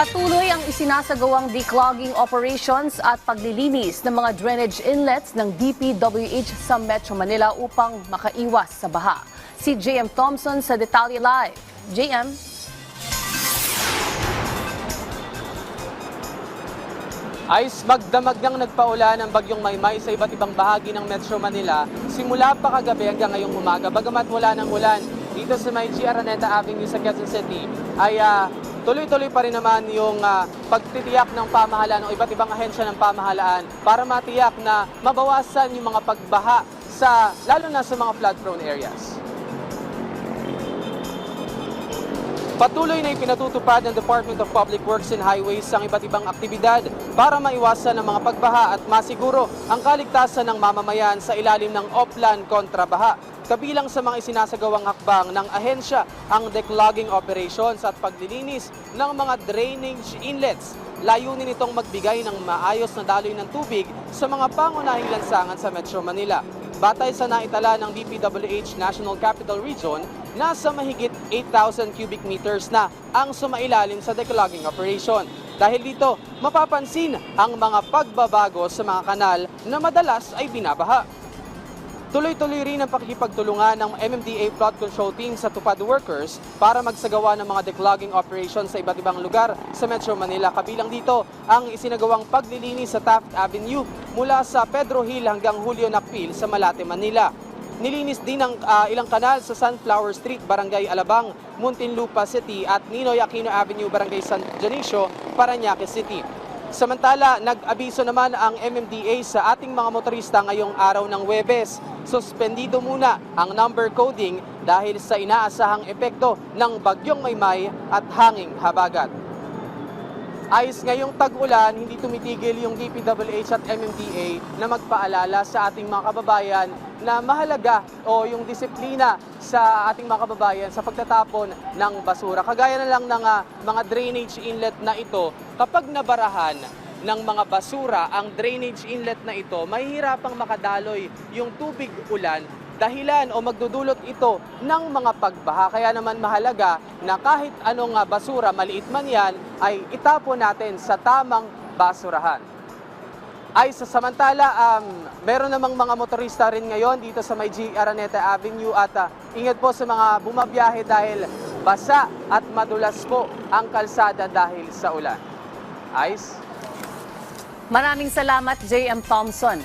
Patuloy ang isinasagawang declogging operations at paglilinis ng mga drainage inlets ng DPWH sa Metro Manila upang makaiwas sa baha. Si JM Thompson sa Detalye Live. JM? Ayos magdamag nang nagpaulan ng bagyong Maymay sa iba't ibang bahagi ng Metro Manila simula pa kagabi hanggang ngayong umaga. Bagamat wala ng ulan dito sa may G. Araneta Avenue sa Quezon City ay tuloy-tuloy pa rin naman yung pagtitiyak ng pamahalaan o iba't ibang ahensya ng pamahalaan para matiyak na mabawasan yung mga pagbaha lalo na sa mga flood-prone areas. Patuloy na ipinatutupad ng Department of Public Works and Highways ang iba't ibang aktibidad para maiwasan ang mga pagbaha at masiguro ang kaligtasan ng mamamayan sa ilalim ng Oplan kontra baha. Kabilang sa mga isinasagawang hakbang ng ahensya ang declogging operations at paglilinis ng mga drainage inlets. Layunin nitong magbigay ng maayos na daloy ng tubig sa mga pangunahing lansangan sa Metro Manila. Batay sa naitala ng DPWH National Capital Region, nasa mahigit 8,000 cubic meters na ang sumailalim sa declogging operation. Dahil dito, mapapansin ang mga pagbabago sa mga kanal na madalas ay binabaha. Tuloy-tuloy rin ang pakikipagtulungan ng MMDA Flood Control Team sa Tupad Workers para magsagawa ng mga declogging operations sa iba't ibang lugar sa Metro Manila. Kabilang dito ang isinagawang paglilinis sa Taft Avenue mula sa Pedro Hill hanggang Julio Nakpil sa Malate, Manila. Nilinis din ang ilang kanal sa Sunflower Street, Barangay Alabang, Muntinlupa City at Ninoy Aquino Avenue, Barangay San Dionisio, Parañaque City. Samantala, nag-abiso naman ang MMDA sa ating mga motorista ngayong araw ng Huwebes. Suspendido muna ang number coding dahil sa inaasahang epekto ng bagyong Maymay at hanging habagat. Ayos ngayong tag-ulan, hindi tumitigil yung DPWH at MMDA na magpaalala sa ating mga kababayan na mahalaga o yung disiplina sa ating mga kababayan sa pagtatapon ng basura. Kagaya na lang ng mga drainage inlet na ito, kapag nabarahan ng mga basura ang drainage inlet na ito, mahihirapang makadaloy yung tubig ulan dahilan o magdudulot ito ng mga pagbaha. Kaya naman mahalaga na kahit anong basura, maliit man yan, ay itapon natin sa tamang basurahan. Ay samantala, meron namang mga motorista rin ngayon dito sa may G. Araneta Avenue at ingat po sa mga bumabiyahe dahil basa at madulas po ang kalsada dahil sa ulan. Ayos? Maraming salamat, JM Thompson.